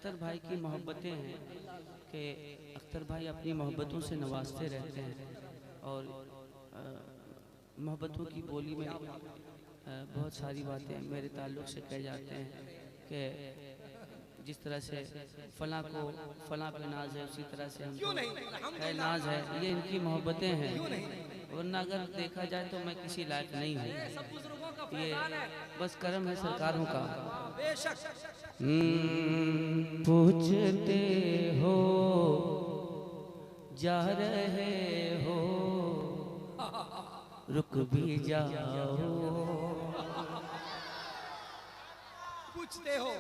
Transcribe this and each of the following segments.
अख्तर भाई की मोहब्बतें हैं कि अख्तर भाई अपनी मोहब्बतों से नवाजते रहते हैं और मोहब्बतों की बोली में बहुत सारी बातें मेरे ताल्लुक़ से कह जाते हैं कि जिस तरह से फलां को फलां पे नाज है उसी तरह से हमको है नाज है। ये इनकी मोहब्बतें हैं, वरना अगर देखा जाए तो मैं किसी लायक नहीं हूँ। ये बस करम है सरकारों का। पूछते हो जा रहे हो रुक भी जाओ, पूछते हो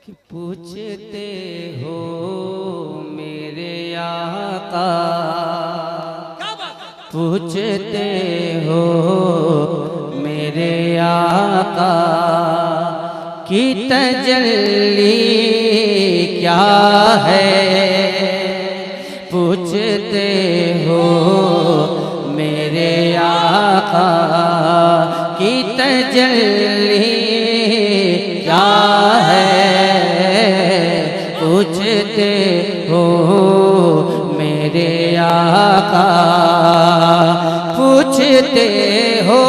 कि पूछते हो मेरे आका, पूछते हो मेरे आका की तजल्ली क्या है। पूछते हो मेरे आका की तजल्ली क्या है। पूछते हो मेरे आका, पूछते हो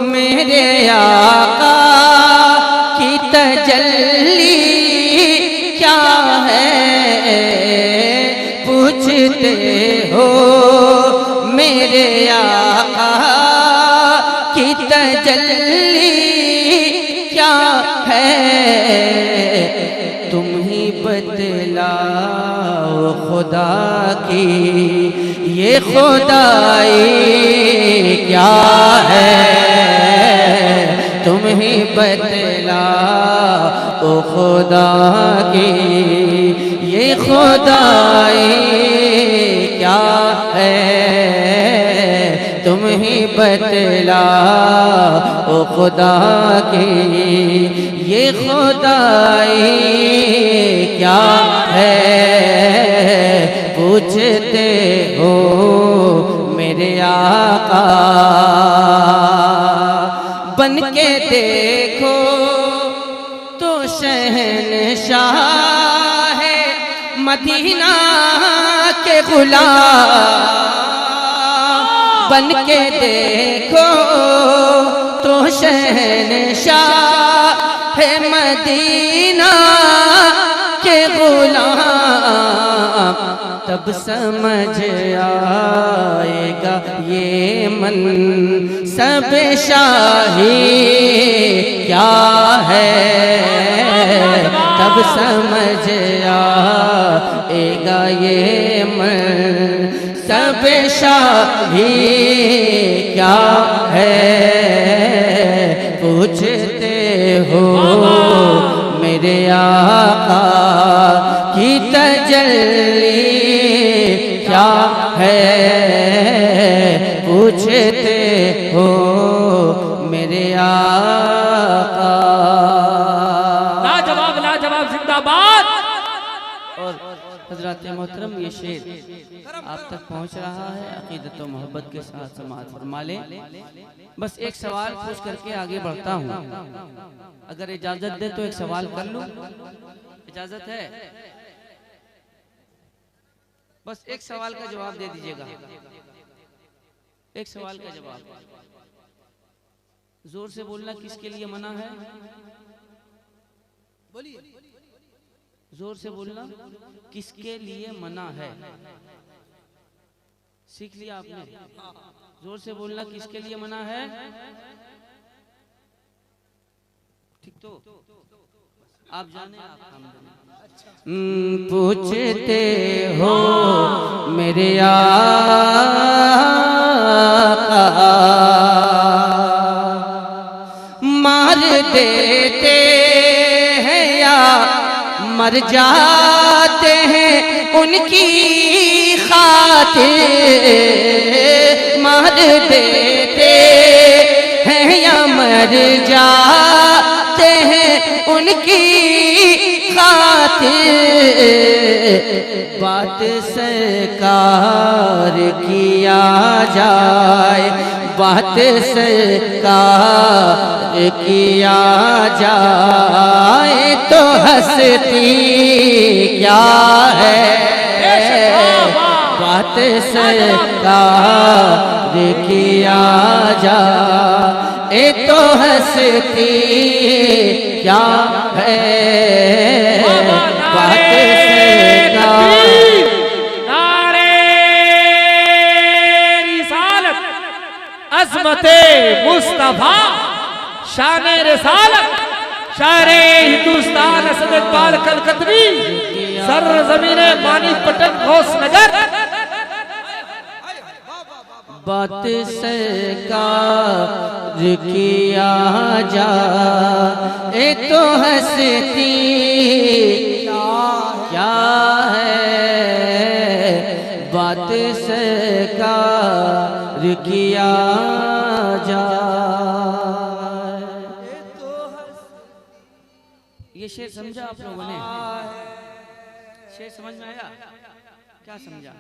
मेरे आका की तजल्ली क्या है। पूछते हो मेरे आका की तजल्ली क्या है। तुम ही बतलाओ खुदा की ये खुदाई क्या है। तुम ही बतलाओ खुदा की ये खुदाई क्या है। तुम ही बतलाओ खुदा की ये खुदाई क्या है। पूछते हो मेरे आका, बन के देखो तो शहंशाह है मदीना के गुलाम। बन के देखो तो शहंशाह है मदीना के गुलाम। तब समझ आएगा ये मन सब शाही क्या है। तब समझ आएगा ये मन सब शाही क्या है। पूछते हो मेरे आका की तजल्ली क्या है। पूछते हो मेरे आका। लाजवाब लाजवाब जिंदाबाद। और हजरत मोहतरम ये शेर आप तक पहुंच रहा है, अकीदत व मोहब्बत के साथ समाअत फरमा लें। बस एक सवाल पूछ करके आगे बढ़ता हूँ, अगर इजाजत दे तो एक सवाल कर लूं, इजाजत है? बस एक सवाल का जवाब दे दीजिएगा, एक सवाल का जवाब। जोर से बोलना, किसके लिए मना है? बोलिए, जोर से बोलना, किसके लिए मना है? सीख लिया आपने? जोर से बोलना, किसके लिए मना है? ठीक तो आप जाने, आप हम जाने। पूछते हो मेरे आका, मार देते हैं या मर जाते हैं उनकी खातिर। मार देते हैं या मर जाते हैं उनकी खातिर। बात सरकार किया जाए, बात सरकार किया जाए तो हंसती क्या है, बात सरकार किया जाए तो हंसती क्या है, बात सरकार। अज़मते मुस्तफा शाने रिसालत शारे हिंदुस्तान असद इकबाल कलकतवी सर ज़मीने मानी पटन घोष नगर। बात सरकार किया जाए तो हंसती क्या है, बात सरकार किया जाए। ये शेर समझा आप लोगों ने? शेर समझ में आया? क्या समझा?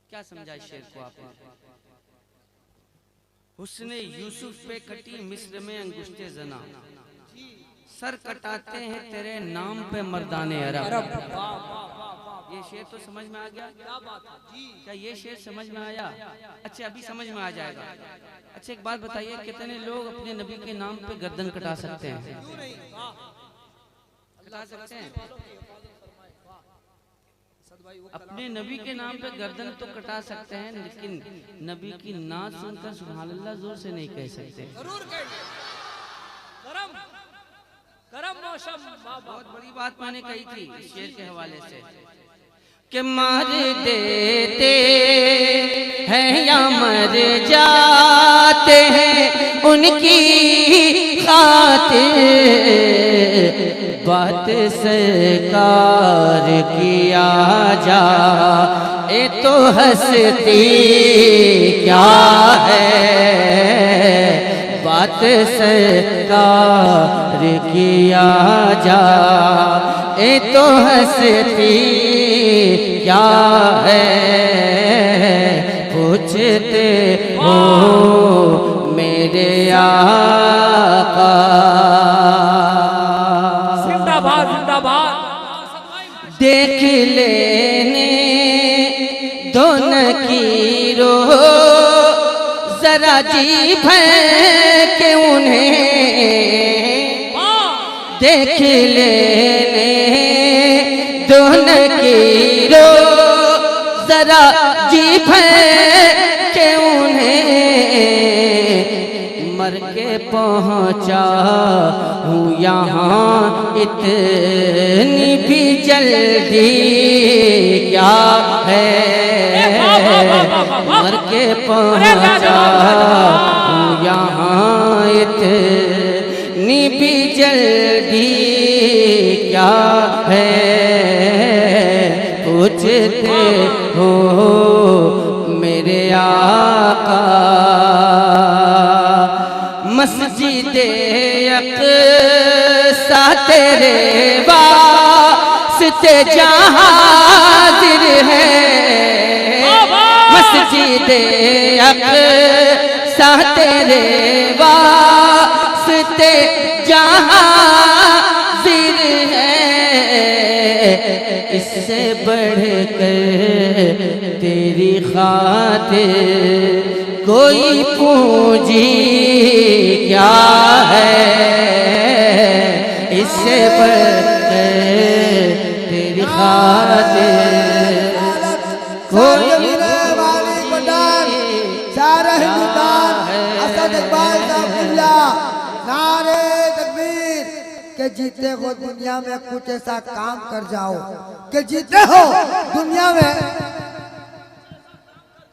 क्या समझा इस शेर को आपने? हुस्ने यूसुफ पे कटी मिस्र में अंगुष्ते जना, सर कटाते हैं तेरे नाम पे मर्दाने अरब। ये शेर तो समझ में आ गया? क्या ये शेर समझ में आया? अच्छा अभी समझ में आ जाएगा। अच्छा एक बात बताइए, कितने लोग अपने नबी के नाम पे गर्दन कटा सकते हैं? कटा सकते हैं? अपने नबी के नाम पे गर्दन तो कटा सकते हैं, लेकिन नबी की नात सुनकर सुभान अल्लाह जोर से नहीं कह सकते। गरम मौसम। बहुत बड़ी बात मैंने कही थी शेर के हवाले से कि मार देते हैं या मर जाते हैं उनकी खातिर, बात सरकार किया जाए तो हंसती क्या है, बात सरकार किया जाए तो हंसती क्या है, पूछते हो मेरे आका। जिंदाबाद जिंदाबाद। देख लेने दो नकीरो जरा जी भर के उन्हें, देख लेने दो नकीरो जरा जी भर के उन्हें, मर के पहुँचा हूँ यहाँ इतनी भी जल्दी क्या है, मर के पहुँचा हूँ यहाँ इतनी भी जल्दी क्या है, पूछते हो मेरे आका। मस्जिदे अक़सा तेरे वास्ते जहाँ हाज़िर है, मस्जिदे अक़सा तेरे वास्ते जहाँ हाज़िर है, इससे बढ़कर तेरी खातिर कोई पूंजी क्या है, इससे बढ़कर तेरी खातिर कोई कि जीते हो दुनिया में कुछ ऐसा काम कर जाओ, कि जीते हो दुनिया में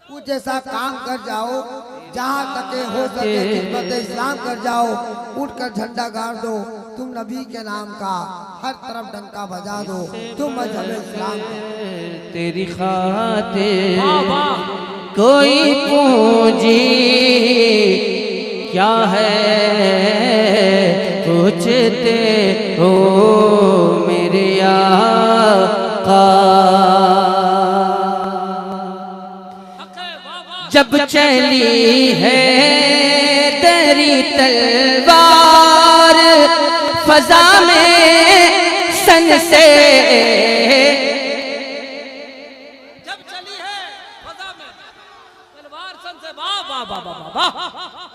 कुछ ऐसा काम कर जाओ जहाँ तक हो सके खिदमत इस्लाम कर जाओ, उठकर झंडा गाड़ दो तुम नबी के नाम का, हर तरफ डंका बजा दो तुम मजहब इस्लाम। तेरी खातिर कोई पूंजी क्या है, पूछते हो मेरे आका। जब चली है तेरी तलवार फजा में सन से जब चली है फजा में तलवार सन से, वाह वाह वाह वाह वाह।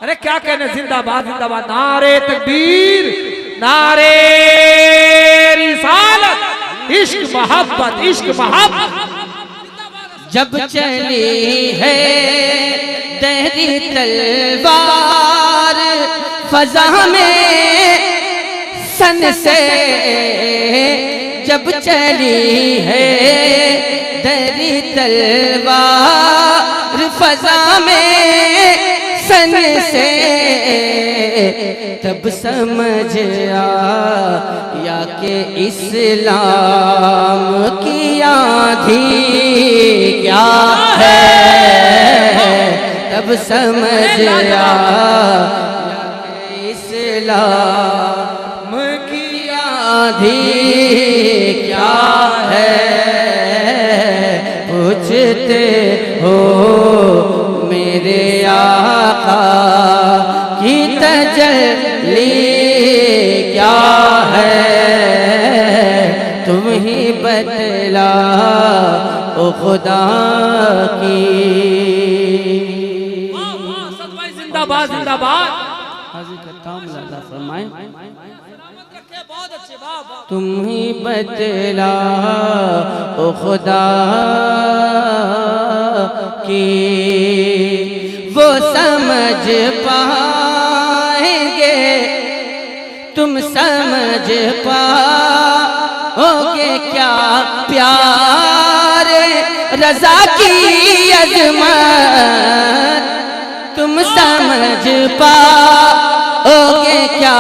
अरे क्या कहने, जिंदाबाद जिंदाबाद, नारे तकबीर, नारे रिसालत, इश्क मोहब्बत, इश्क मोहब्बत। जब चली है तेरी तलवार फजा में सन से, जब चली है तेरी तलवार फजा में सन से, तब समझ आया कि इस्लाम की आंधी क्या है, तब समझ आया कि इस्लाम की आंधी क्या है। पूछते हो मेरे आका की तजल्ली क्या है, तुम ही बतला ओ खुदा की। जिंदाबाद जिंदाबाद। हाजिर करता हूँ, अल्लाह फरमाए बहुत अच्छे, वाह वाह। तुम ही बतला ओ खुदा की, वो समझ पाएंगे, तुम समझ पाओगे क्या प्यारे रज़ा की अज़मत, तुम समझ पाओगे क्या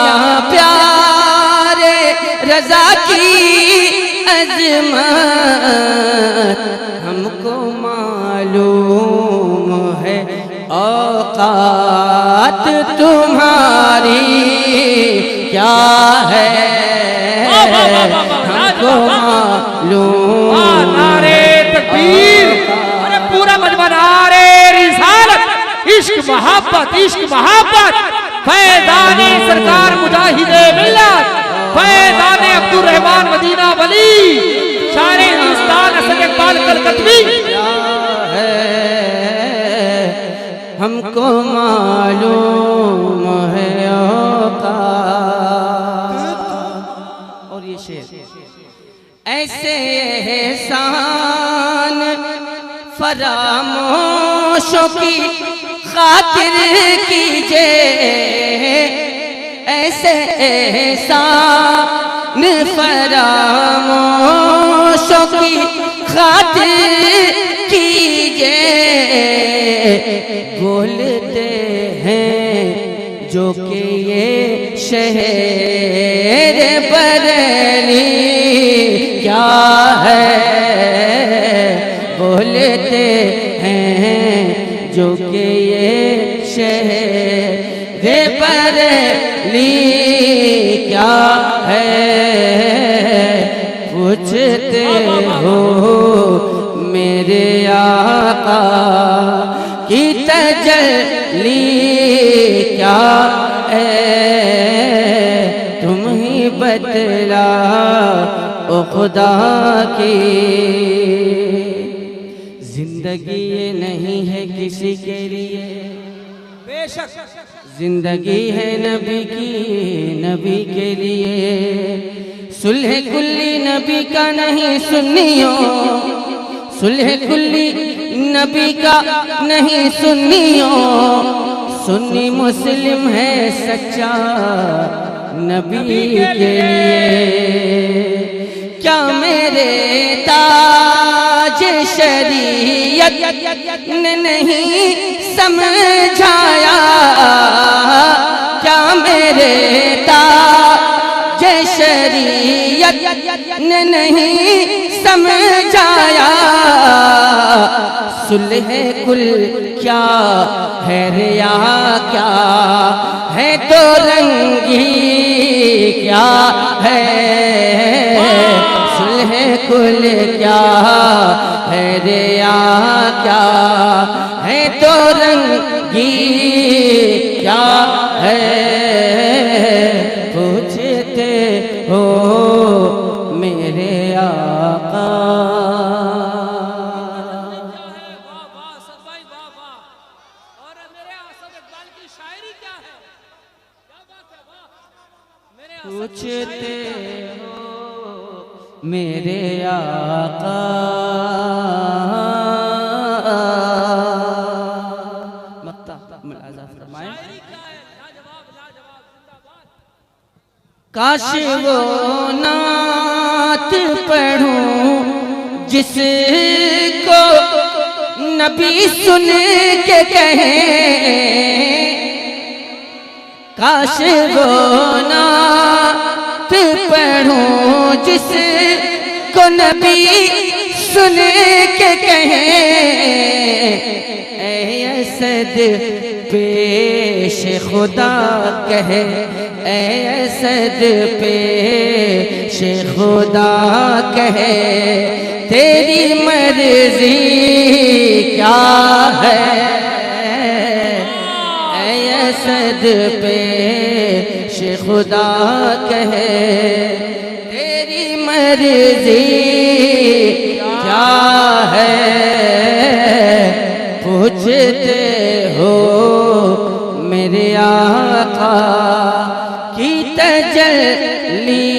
प्यारे रज़ा की अज़मत। हमको मालूम है औकात तुम्हारी क्या है, हमको मालूम। नारे तकबीर, अरे पूरा मजमा, नारे रिसालत, इश्क मोहब्बत, इश्क मोहब्बत। फैज़ाने सरकार मुजाहिदे मिल्लत, फैज़ाने अब्दुल रहमान मदीना वली, शायर हिंदुस्तान असद इकबाल कलकतवी। हमको मालूम है औकात। और ये शेर, ऐसे एहसान फरामोशों की खातिर कीजिए, ऐसे एहसान फरामोशों की खातिर कीजिए। बोलते हैं जो कि ये शहर बरेली क्या है, बोलते हैं जो कि ये शहर बरेली क्या है। पूछते हो मेरे आका की तजल्ली क्या है, तुम ही बतला ओ खुदा की। जिंदगी ये नहीं है किसी के लिए, बेशक जिंदगी है नबी की, नबी के लिए। सुलह कुल्ली नबी का नहीं सुन्नियों, सुलह कुल्ली नबी का नहीं सुन्नियों, सुन्नी मुस्लिम है सच्चा नबी के लिए। क्या मेरे ताज शरीयत ने नहीं समझाया, क्या मेरे ताज शरीयत ने नहीं समझाया। सुलह कुल क्या है रिया क्या है तो रंगी क्या है, सुलह कुल क्या है रिया क्या है तो रंगी क्या है। है, क्या बात है, वाह मेरे पूछते हो मेरे आका मक्ता मुलाजा फरमाए। शायरी क्या है, लाजवाब लाजवाब, जिंदाबाद। काश वो नात पढ़ूं जिसको नबी सुन के कहे, काश वो नात पढ़ूं जिसको नबी सुन के कहे, ऐ असद पेश खुदा कहे, ऐ असद पेश खुदा कहे, तेरी मर्जी क्या है, ऐ असद पेश खुदा कहे, तेरी मर्जी क्या है, पूछते हो मेरे आका की तजल्ली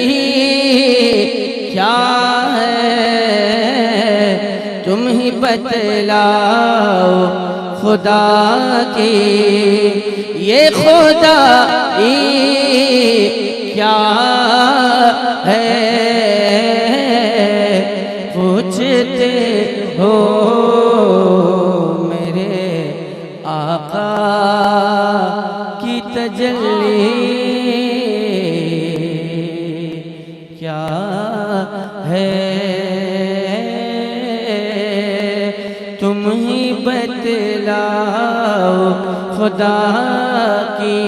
क्या है, तुम ही बतलाओ खुदा की ये खुदाई क्या है, पूछते हो मेरे आका की तजल्ली क्या है, तुम ही बतलाओ खुदा की